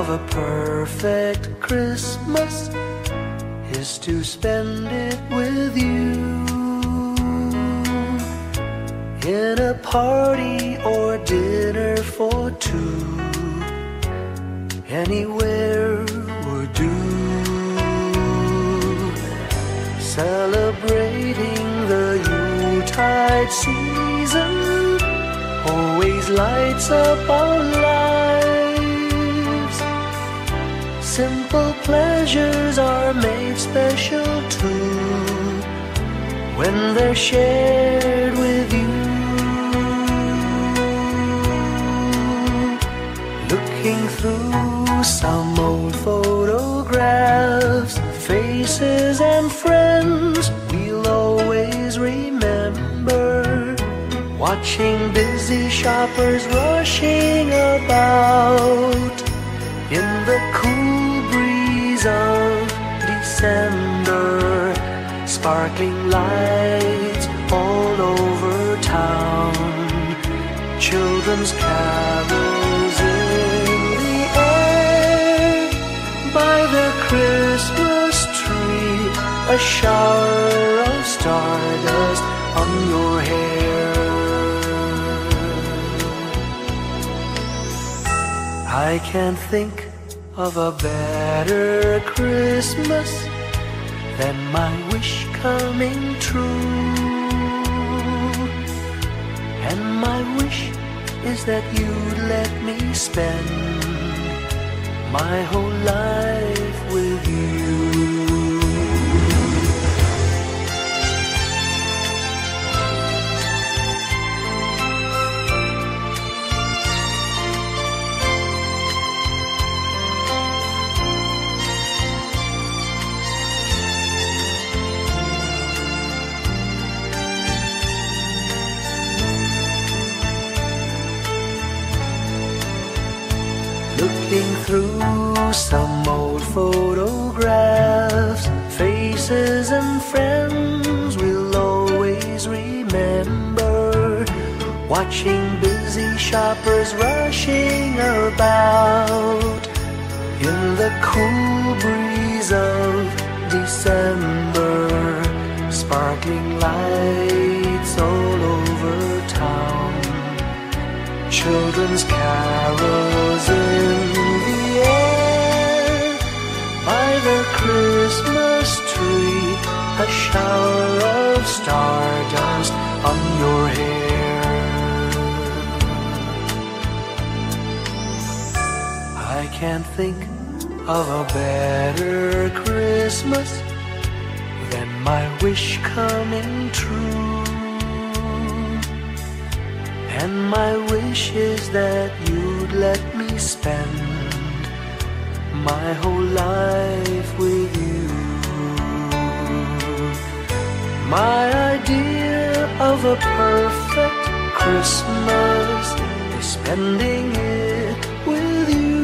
of a perfect Christmas is to spend it with you, in a party or dinner for two, anywhere would do. Celebrating the Yuletide season always lights up our lives. Simple pleasures are made special too when they're shared with you. Looking through some old photographs, faces and friends we'll always remember, watching busy shoppers rushing about in the cool breeze of December, sparkling lights all over town, children's carols in the air, by the Christmas tree, a shower of stardust on your hair. I can't think of a better Christmas than my wish coming true. And my wish is that you'd let me spend my whole life with you. Looking through some old photographs, faces and friends we'll always remember, watching busy shoppers rushing about in the cool breeze of December, sparkling lights all over town, children's carols in the air, by the Christmas tree, a shower of stardust on your hair. I can't think of a better Christmas than my wish coming true. And my wish is that you'd let me spend my whole life with you. My idea of a perfect Christmas is spending it with you.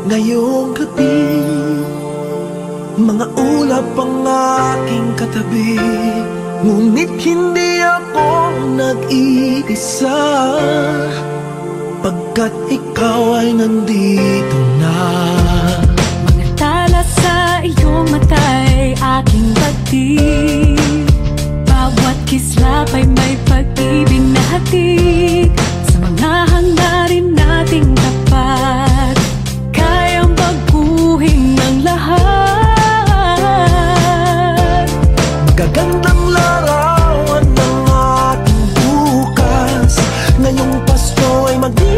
Ngayong gabi, mga ulap ang aking katabi, ngunit hindi ako nag-iisa, pagkat ikaw ay nandito na. Mga tala sa iyong mata'y aking pagtig, bawat kislap ay may pag-ibig na hatid, sa mga hangarin nating tapat, kayang baguhin ng lahat. Gagandang larawan ng ating bukas, ngayong Pasko ay maging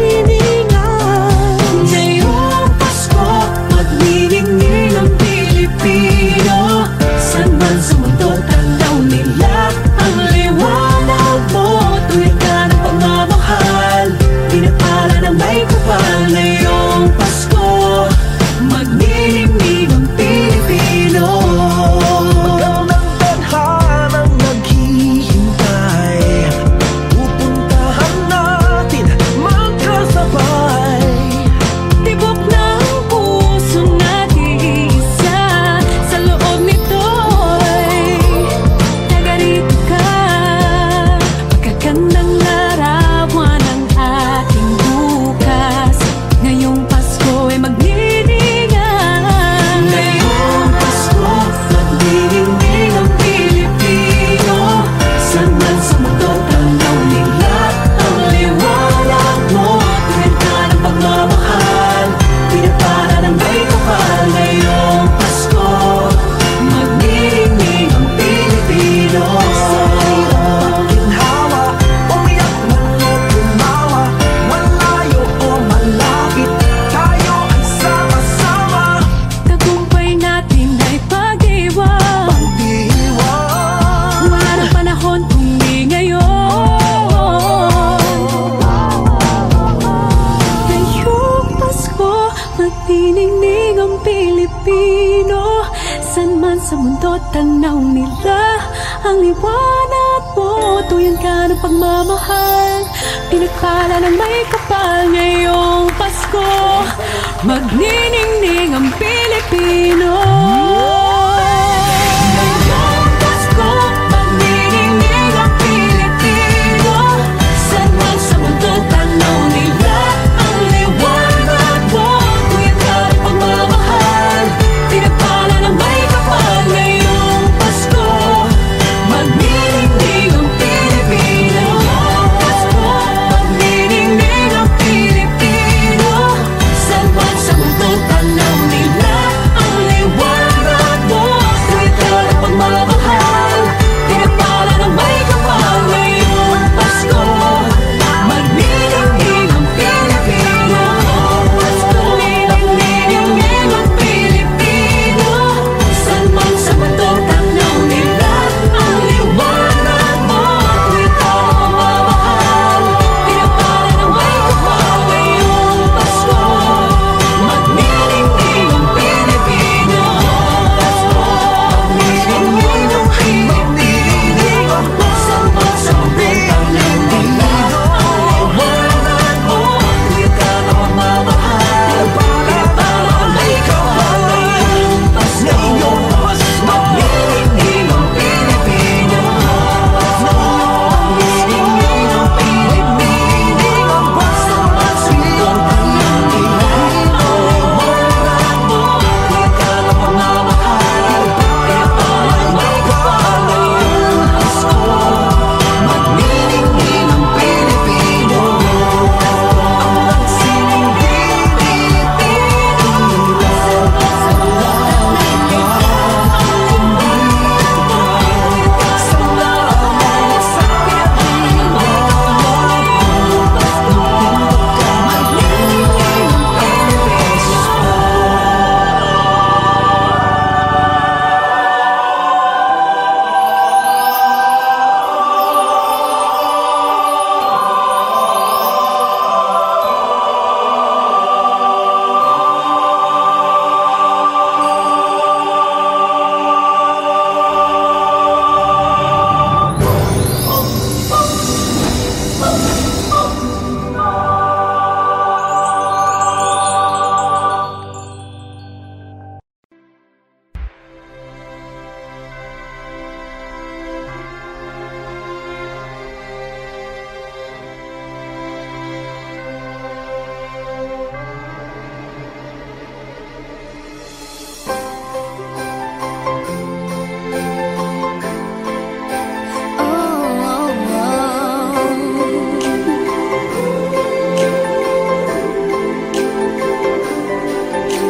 tanaw nila. Ang liwanag mo, tuyan ka ng pagmamahal. Pinagpala ng may kapal ngayong Pasko. Magniningning ang Pilipino. Ngayong Pasko, magniningning ang Pilipino. Saan man sa mundo tanaw nila. Ang liwanag mo, tuyan ka ng pagmamahal. Pinagpala ng may kapal ngayong Pasko. Magniningning ang Pilipino. Pasko, magniningning ang Pilipino. Saan man sa mundo tanaw nila. Ang liwanag mo, tuyan ka ng pagmamahal. Pinagpala ng may kapal ngayong Pasko. Magniningning ang Pilipino. Pasko, magniningning ang Pilipino. Saan man sa mundo tanaw nila. Ang liwanag mo, tuyan ka ng pagmamahal. Pinagpala ng may kapal ngayong Pasko. Magniningning ang Pilipino. Pasko, magniningning ang Pilipino. Saan man sa mundo tanaw nila. Ang liwanag mo, tuyan ka ng pagmamahal. Pinagpala ng may kapal ngayong Pasko. Magniningning ang Pilipino. Magniningning ang Pilipino. Saan man sa mundo tanaw nila. Ang liwanag mo, tuyan ka ng pagmamahal. Pinagpala ng may kapal ngayong Pasko. Magniningning ang Pilipino. Ang magsining Pilipino. Sa mga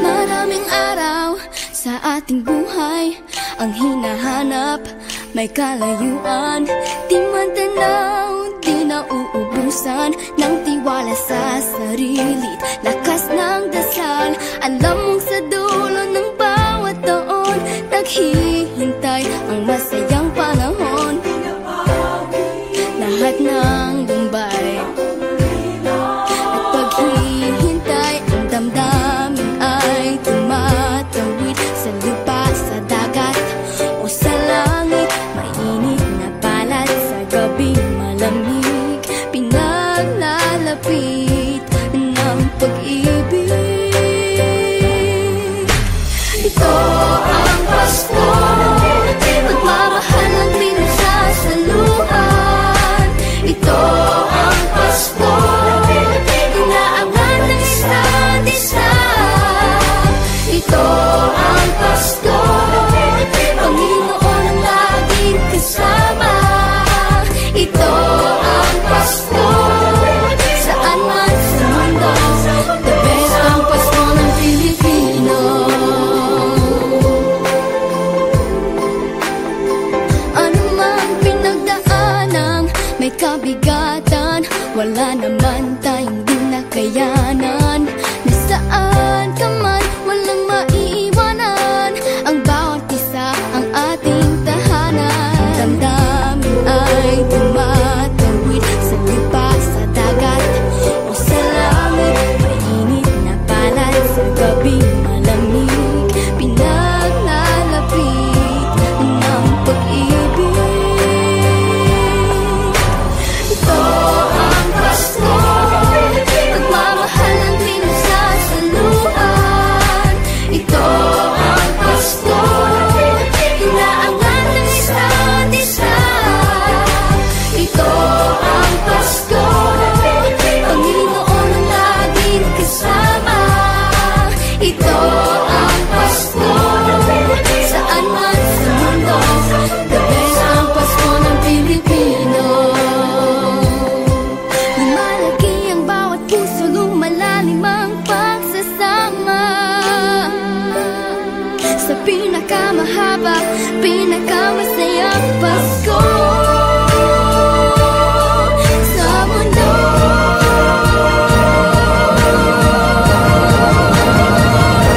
Maraming araw sa ating buhay ang hinahanap, may kalayuan. Di man tanaw, di nauubusan ng tiwala sa sarilit, lakas ng dasal. Alam mong sa dulo ng bawat taon, naghihintay ang masayang panahon. Lahat ng lumbay at paghihintay, ang damdamin ay tumatawid sa lupa, sa dagat o sa langit. Mainit na palad sa gabing malamig, pinaglalapit ng pag-ibig. Ito ang Pasko, pagmamahal ang pinagsasaluhan. Ito ang Pasko, inaabangan ng isa't isa. Ito ang Pasko, Panginoon ang laging kasama. Ito ang Pasko, saan man sa mundo, the best ang Pasko ng Pilipino. Ano man pinagdaanang may kabigatan, wala naman tayong di nakayanan. Nasaan ka man, walang maiiwanan, ang bawat isa ang ating tahanan. Damdamin ay tumatawid sa lupa, sa dagat o sa langit. Mainit na palad sa gabing malamig, pinaglalapit ng Pasko sa mundo.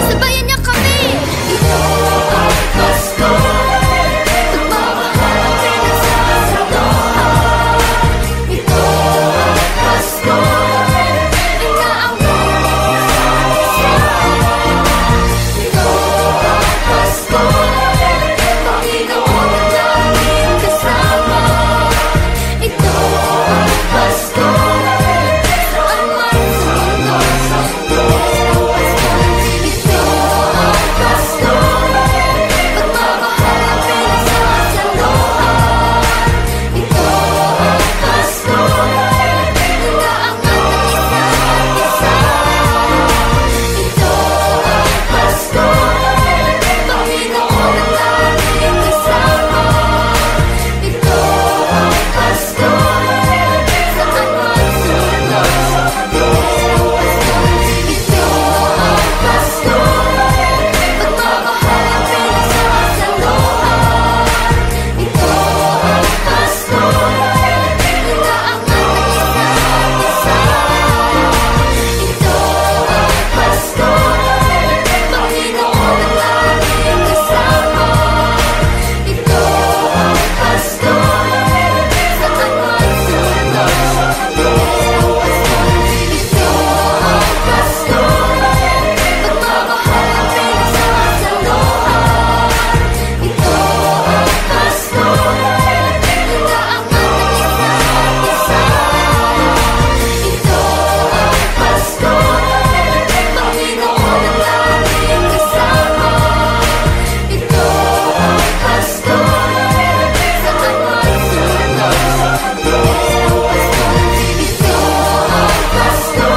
Sabayan niyo kami. Ito ang Pasko, pagmamahal ang pinagsasaluhan. Ito ang Pasko, inaaway ang isa't isa. Ito ang Pasko, Panginoon ang laging kasama. Ito ang Pasko, saan man sa mundo, sa Diyos ang Pasko. Ito ang Pasko, pagmamahal ang pinagsasaluhan. Ito ang Pasko, inaangat ang isa't isa. Ito ang Pasko, Panginoon ang laging kasama. Ito ang Pasko, saan man sa mundo, sa Diyos ang Pasko. Ito ang Pasko, pagmamahal ang pinagsasaluhan. Ito ang Pasko, inaangat ang isa't isa. Ito ang Pasko, Panginoon ang laging kasama. Ito ang Pasko, saan man sa mundo, sa Diyos ang Pasko. Ito ang Pasko,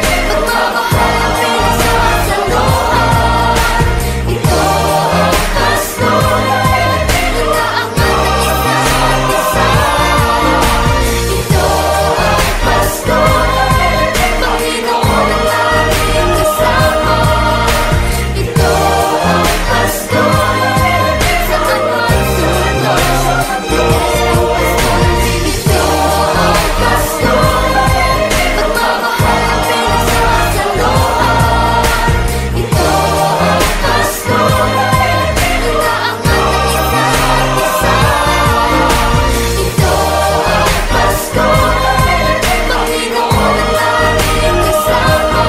pagmamahal ang pinagsasaluhan. Ito ang Pasko, inaangat ang isa't isa. Ito ang Pasko, Panginoon ang laging kasama. Ito ang Pasko, saan man sa mundo, sa Diyos ang Pasko. Ito ang Pasko, pagmamahal ang pinagsasaluhan. Ito ang Pasko, inaangat ang isa't isa. Ito ang Pasko, Panginoon ang laging kasama.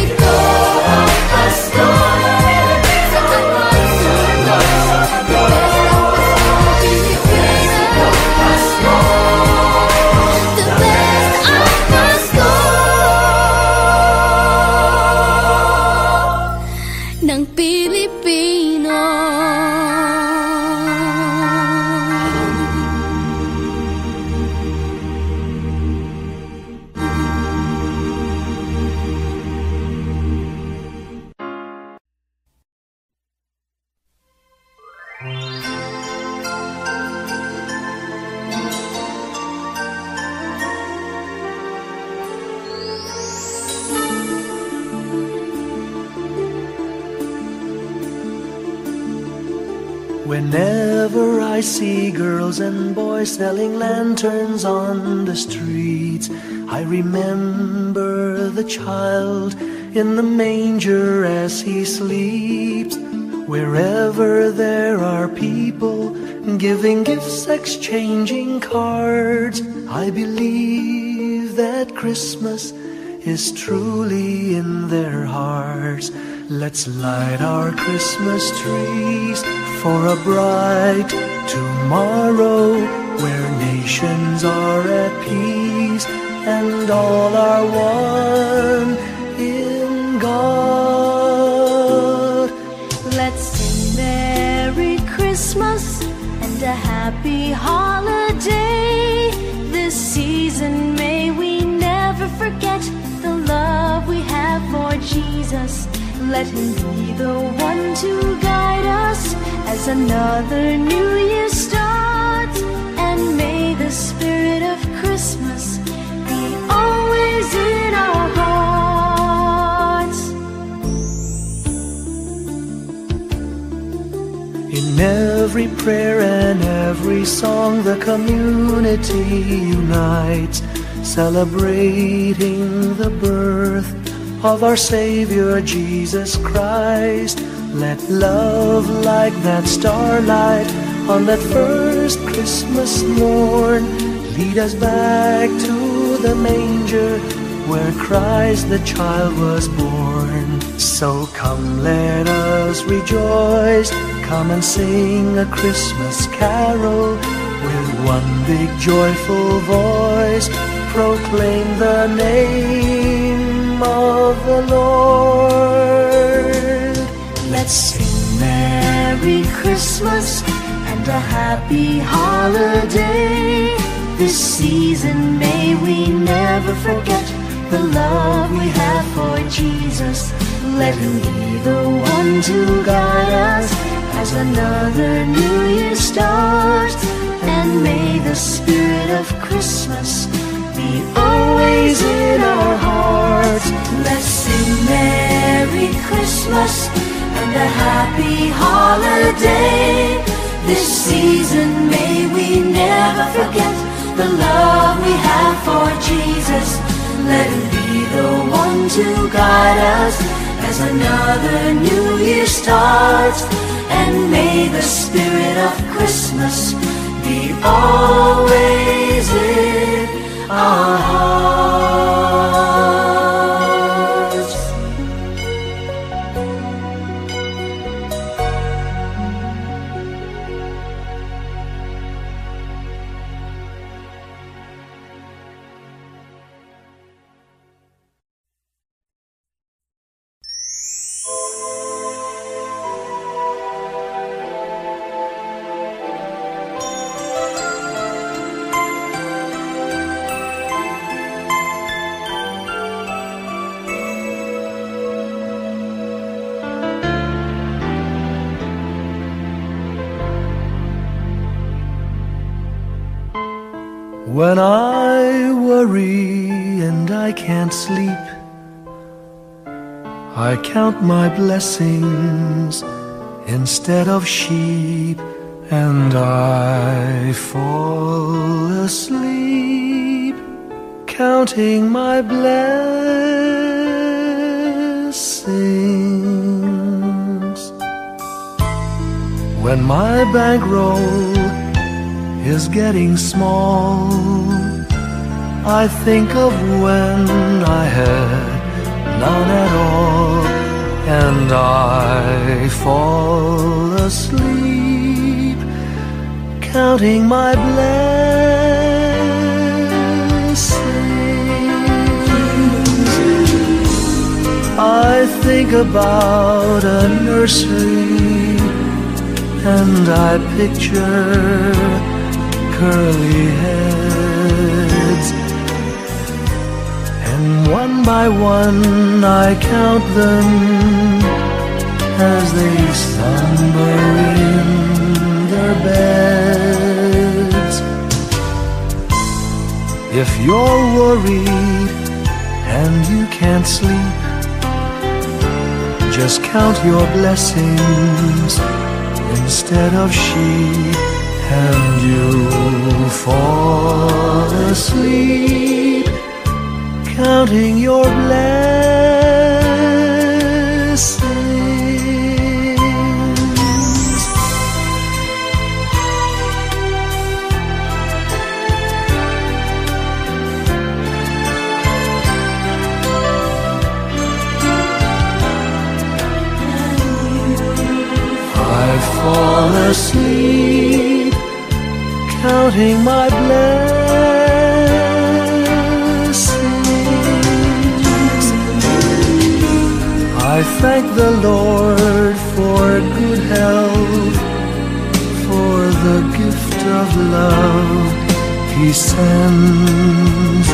Ito ang Pasko, saan man sa mundo, sa Diyos ang Pasko. Ito ang Pasko, pagmamahal ang pinagsasaluhan. Ito ang Pasko, inaangat ang isa't isa. Ito ang Pasko, Panginoon ang laging kasama. Ito ang Pasko, saan man sa mundo, sa Diyos ang Pasko. The best ang Pasko ng Pilipino. Whenever I see girls and boys selling lanterns on the streets, I remember the child in the manger as he sleeps. Wherever there are people giving gifts, exchanging cards, I believe that Christmas is truly in their hearts. Let's light our Christmas trees for a bright tomorrow, where nations are at peace and all are one in God. Let's sing Merry Christmas and a happy holiday. This season may we never forget the love we have for Jesus. Let him be the one to guide us as another new year starts. And may the spirit of Christmas be always in our hearts. In every prayer and every song, the community unites, celebrating the birth of our Savior Jesus Christ. Let love like that starlight on that first Christmas morn lead us back to the manger where Christ the child was born. So come, let us rejoice, come and sing a Christmas carol with one big joyful voice. Proclaim the name of the Lord. Let's sing Merry Christmas and a happy holiday. This season may we never forget the love we have for Jesus. Let Him be the one to guide us as another new year starts. And may the spirit of Christmas be always in our hearts. Let's sing Merry Christmas and a happy holiday. This season may we never forget the love we have for Jesus. Let Him be the one to guide us as another new year starts. And may the spirit of Christmas be always in our hearts. When I worry and I can't sleep, I count my blessings instead of sheep, and I fall asleep counting my blessings. When my bankroll is getting small, I think of when I had none at all, and I fall asleep counting my blessings. I think about a nursery, and I picture curly heads, and one by one I count them as they slumber in their beds. If you're worried and you can't sleep, just count your blessings instead of sheep, and you'll fall asleep counting your blessings. I fall asleep counting my blessings. I thank the Lord for good health, for the gift of love He sends.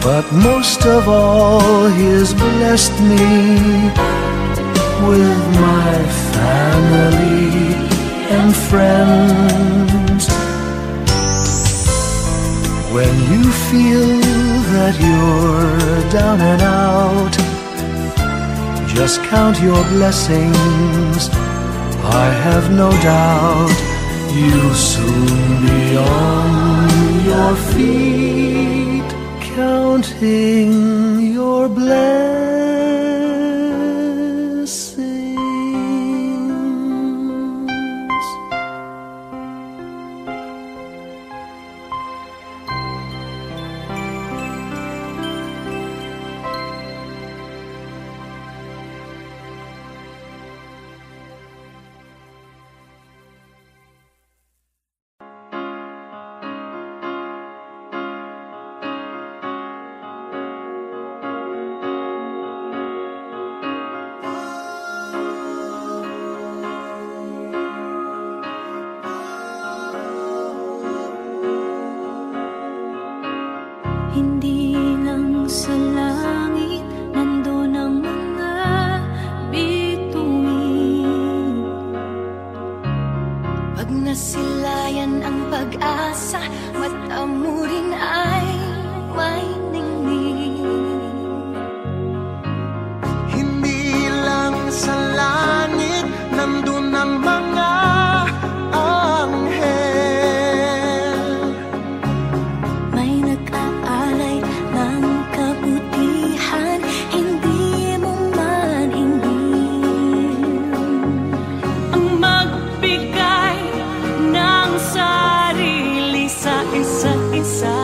But most of all, He has blessed me with my family and friends. When you feel that you're down and out, just count your blessings I have no doubt you'll soon be on your feet, counting your blessings. Hindi lang sa langit nandun ang mga bituin. Pag nasilayan ang pag-asa, mata mo rin ay may ningning. Hindi lang sa langit nandun ang mga anghel. May nag-aalay ng kabutihan, hindi mo man hingin. Ang magbigay ng sarili sa isa't isa.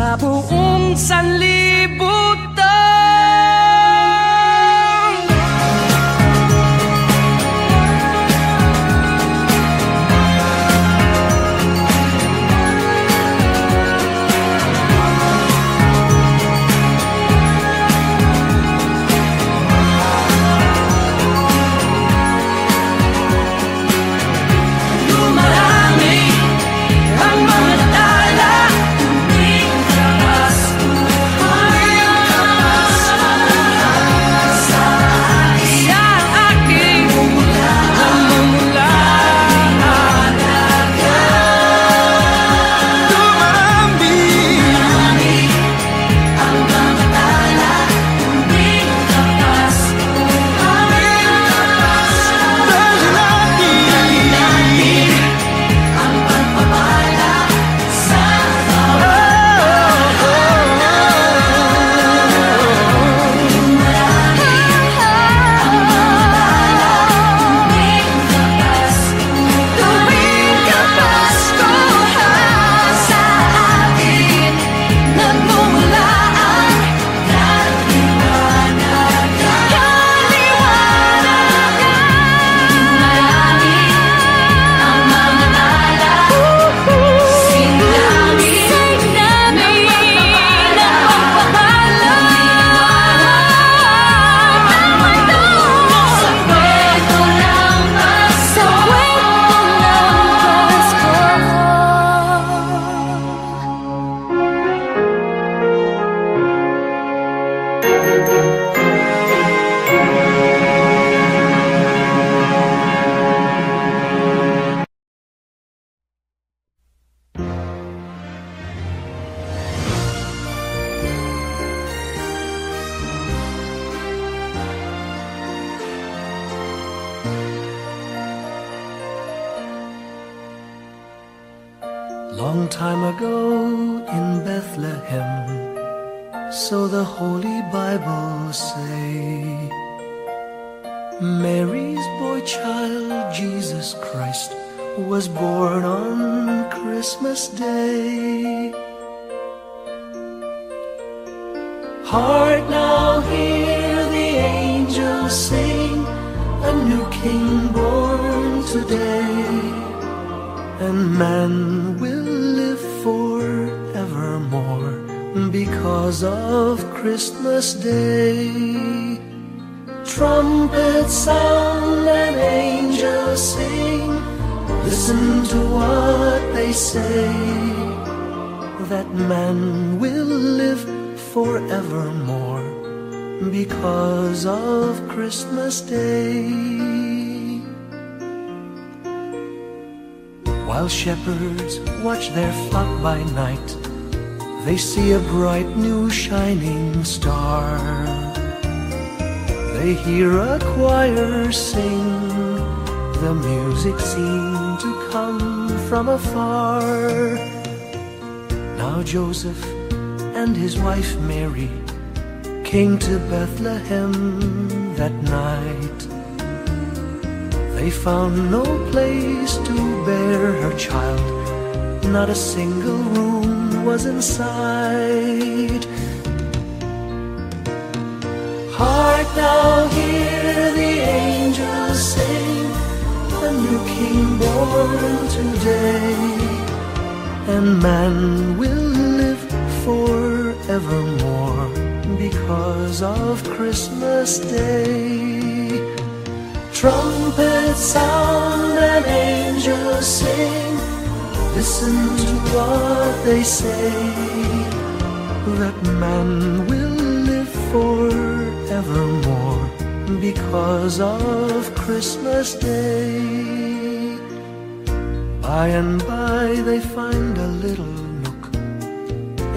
sa buong sanlibutan. Long time ago in Bethlehem, so the Holy Bible say, Mary's boy child, Jesus Christ, was born on Christmas Day. Heart, now hear the angels sing, a new King born today, and man will live forevermore because of Christmas Day. Trumpets sound and angels sing, listen to what they say, that man will live forevermore because of Christmas Day. While shepherds watch their flock by night, they see a bright new shining star. They hear a choir sing, the music seemed to come from afar. Now Joseph and his wife Mary came to Bethlehem that night. They found no place to bear her child, not a single room was in sight. Hark now, hear the angels sing, a new King born today, and man will live forevermore because of Christmas Day. Trumpets sound and angels sing, listen to what they say, that man will live forevermore because of Christmas Day. By and by they find a little nook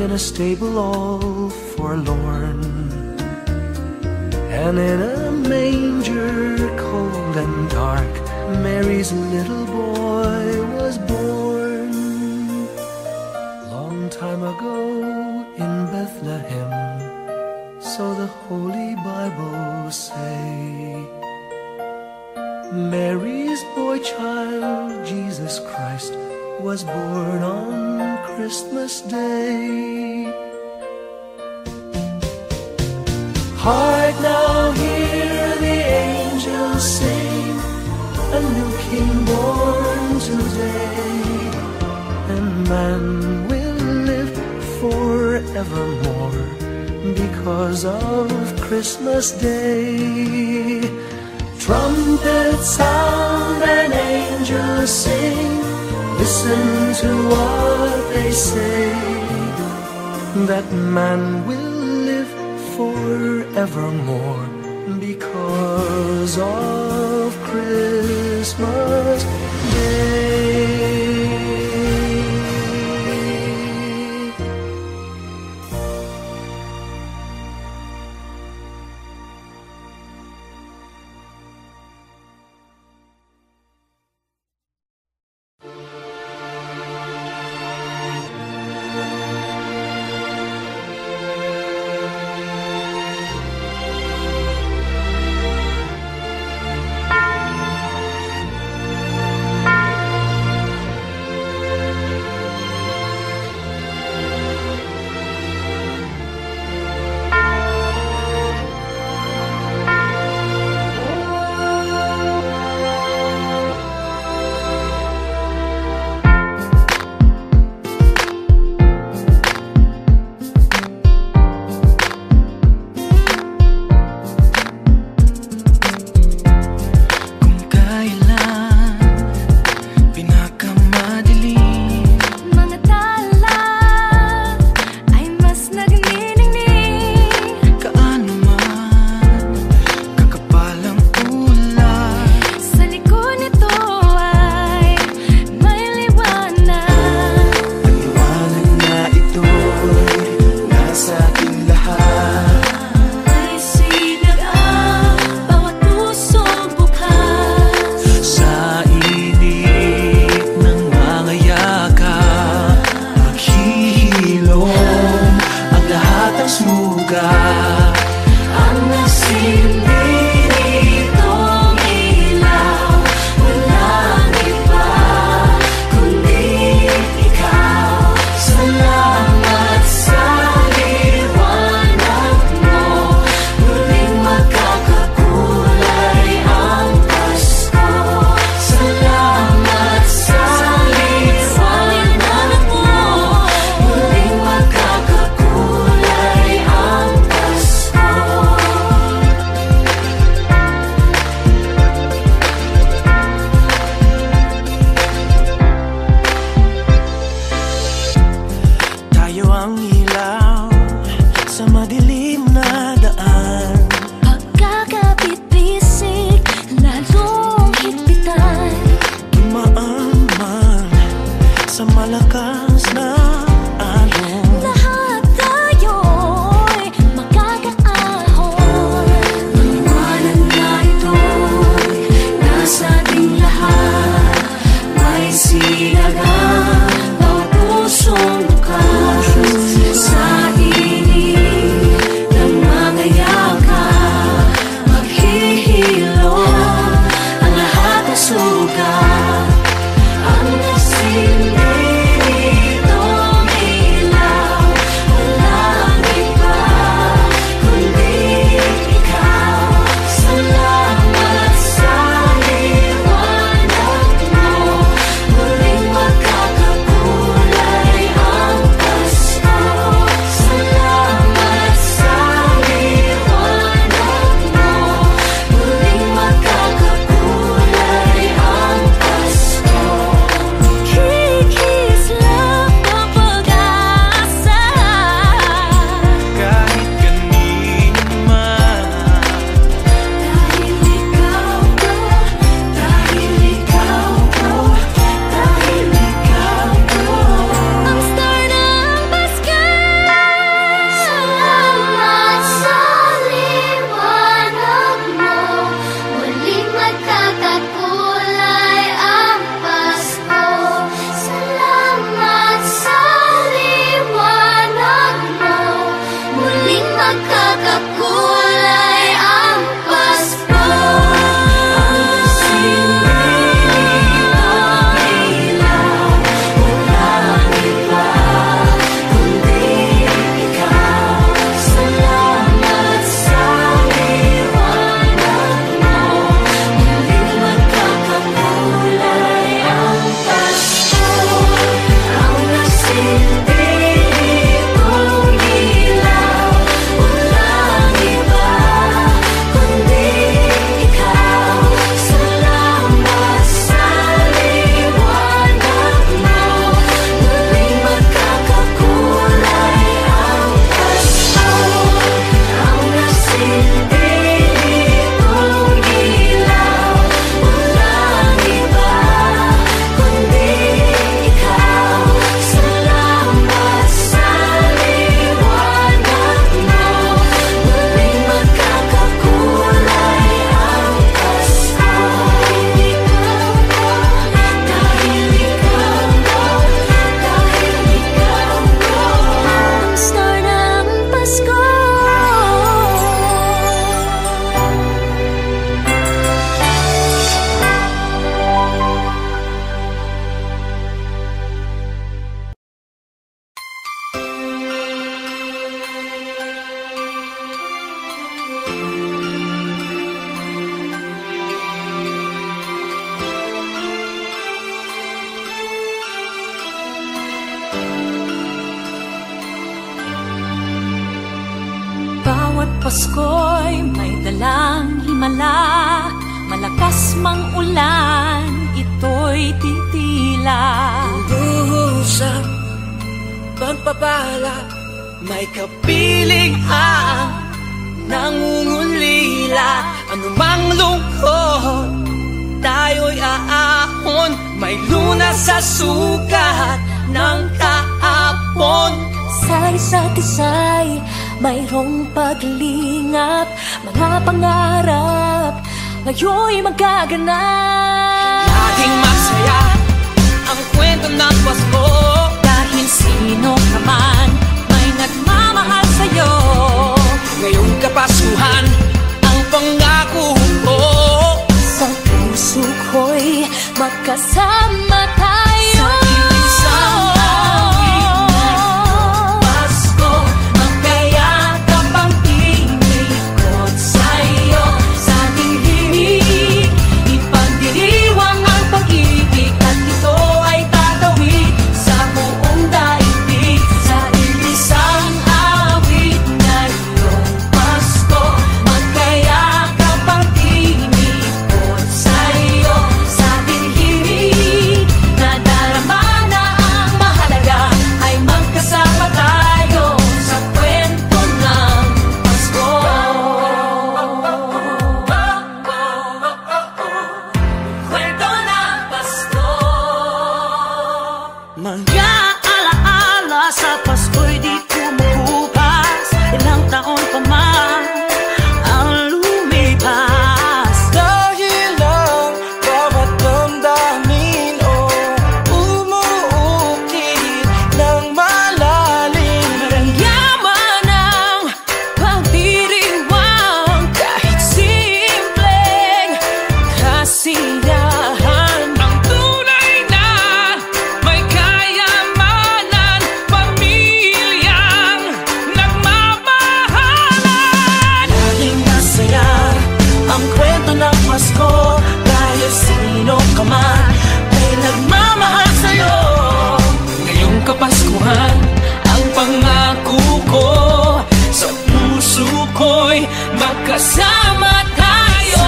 in a stable all forlorn, and in a manger cold and dark, Mary's little boy was born. Long time ago in Bethlehem, so the Holy Bible say, Mary's boy child, Jesus Christ, was born on Christmas Day. Hark now, hear the angels sing, a new King born today, and man will live forevermore because of Christmas Day. Trumpets sound and angels sing, listen to what they say, that man will live forevermore because of Christmas Day. Pasko'y may dalang himala, malakas mang ulan, ito'y titila. Buhusap, pagpapala, may kapiling ang nangungulila. Anumang lungkot, tayo'y aahon, may lunas sa sukat ng kahapon. Sa isa't isa'y mayroong paglingap, mga pangarap ngayon'y magaganap. Laging masaya ang kwento ng Pasko, Dahil sino ka man may nagmamahal sa'yo. ngayong Kapaskuhan ang pangako ko. Sa puso ko'y magkasama tayo. Sa isang awit ngayong Pasko, Magkayakap ang tinikot sa'yo. Sa ating himig, ipagdiriwang ang pag-ibig, at ito ay tatawid sa buong daigdig. Sa isang awit ngayong Pasko, magkayakap ang tinikot sa'yo. Sa ating himig, nadarama na ang mahalaga, ay magkasama tayo sa kwento ng Pasko. Kwento ng Pasko. Mga alaala sa Pasko'y di kumukupas, ilang taon pa man ang lumipas. Dahil ang bawat damdamin umuukit ng malalim. Yaman ang pagdiriwang, kahit simpleng kasiyahan. Ang tunay na may kayamanan, pamilyang nagmamahalan. Laging masaya ang kwento ng Pasko, dahil sino ka man may nagmamahal sa'yo. Ngayong Kapaskuhan ang pangako ko, sa puso ko'y magkasama tayo.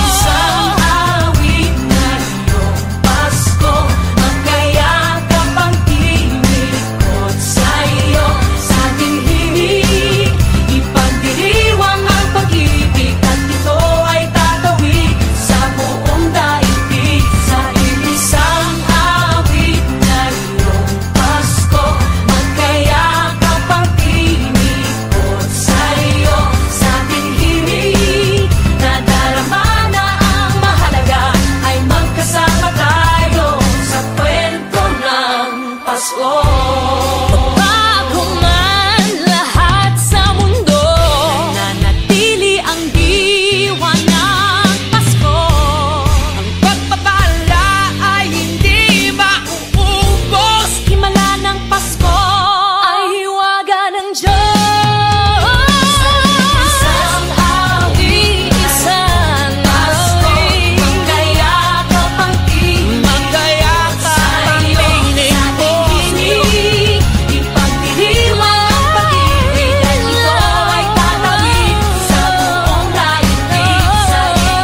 Isang awit ngayong Pasko, magkayakap ang tinikot sa'yo. Sa ating himig, ipagdiriwang ang pag-ibig, at ito ay tatawid sa buong daigdig. Sa isang awit ngayong Pasko, magkayakap ang tinikot sa'yo. Sa ating himig, nadarama na ang mahalaga, ay magkasama tayo sa kwento ng Pasko. Bago man lahat sa mundo, nananatili ang diwa ng Pasko. Ang pagpapala ay hindi mauubos. Himala ng Pasko ay hiwaga ng Diyos. Isang awit, isang awit, magkayakap ang tinig Magkayakap ang sa'yo. tinig Sa ko. ating himig, ipagdiriwang ang pag-ibig, at ito ay tatawid sa buong daigdig. Sa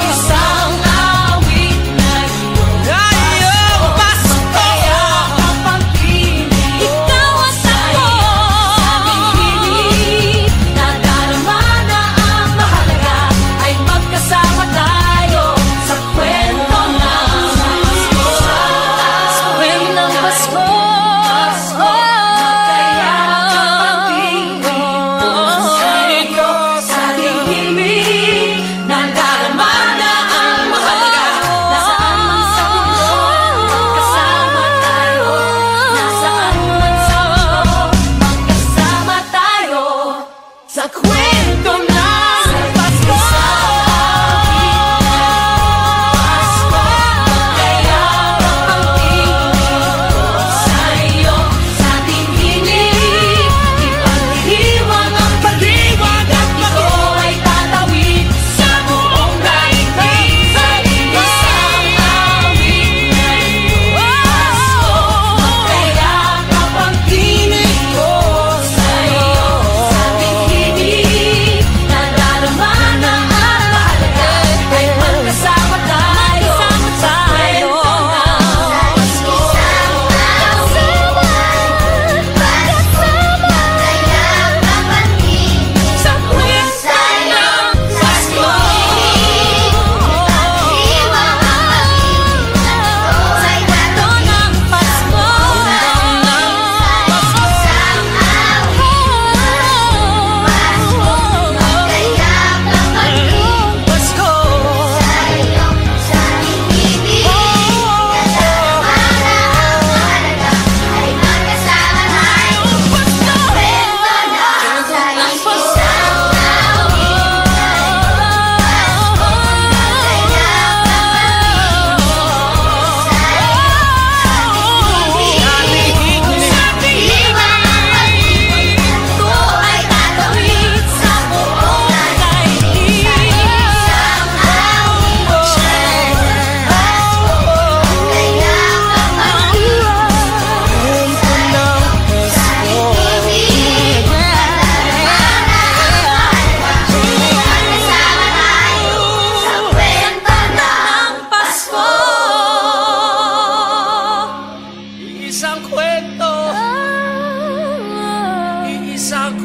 isang awit ngayong Ngayong Pasko, magkayakap ang tinig. Ikaw at ako, sa ating himig, nadarama na ang mahalaga, ay magkasama tayo sa kwento ng Pasko. Sa kwento ng Pasko. Magkayakap ang tinig sa'yo. Sa ating himig, nadarama na ang mahalaga. Nasaan man sa mundo, magkasama tayo. Nasaan man sa mundo, magkasama tayo sa kwento ng Pasko. Magkayakap ang tinig sa'yo. Sa ating himig, ipagdiriwang ang pag-ibig, at ito ay tatawid sa buong daigdig. Sa isang awit ngayong Pasko, magkayakap ang tinig ko sa'yo. Sa ating himig,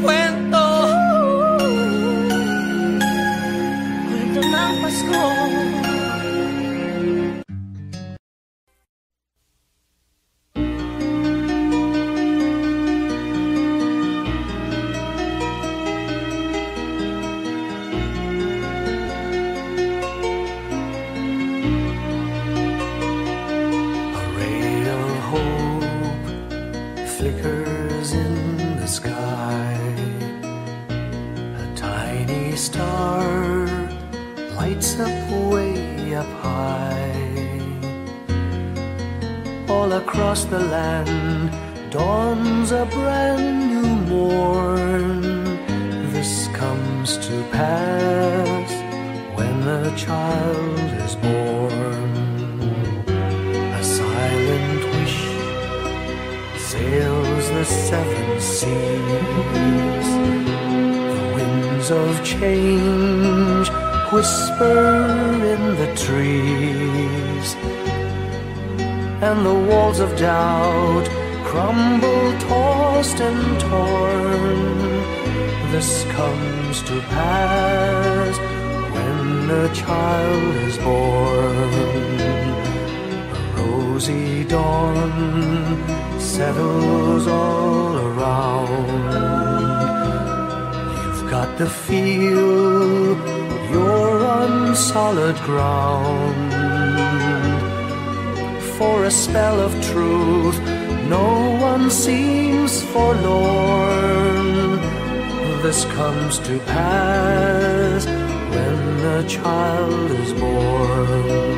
kwento. Kwento ng Pasko. Flickers in the sky. A tiny star lights up way up high. All across the land dawns a brand new morn. This comes to pass when a child is born. A silent wish sails the seven seas. The winds of change whisper in the trees, and the walls of doubt crumble, tossed and torn. This comes to pass when a child is born. A rosy dawn settles all around. You've got to feel you're on solid ground. For a spell of truth, no one seems forlorn. This comes to pass when a child is born.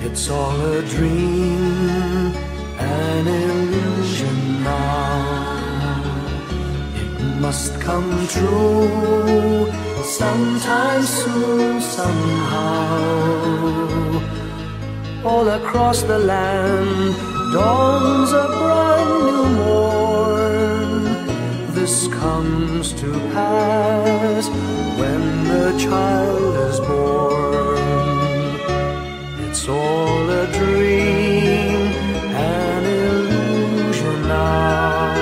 It's all a dream, an illusion now. It must come true sometime soon, somehow. All across the land dawns a brand new morn. This comes to pass when the child is born. It's all a dream, an illusion now.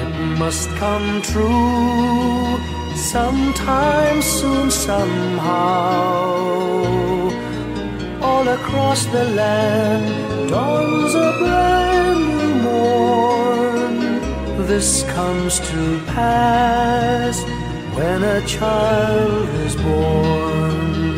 It must come true sometime soon, somehow. All across the land dawns a brand new morn. This comes to pass when a child is born.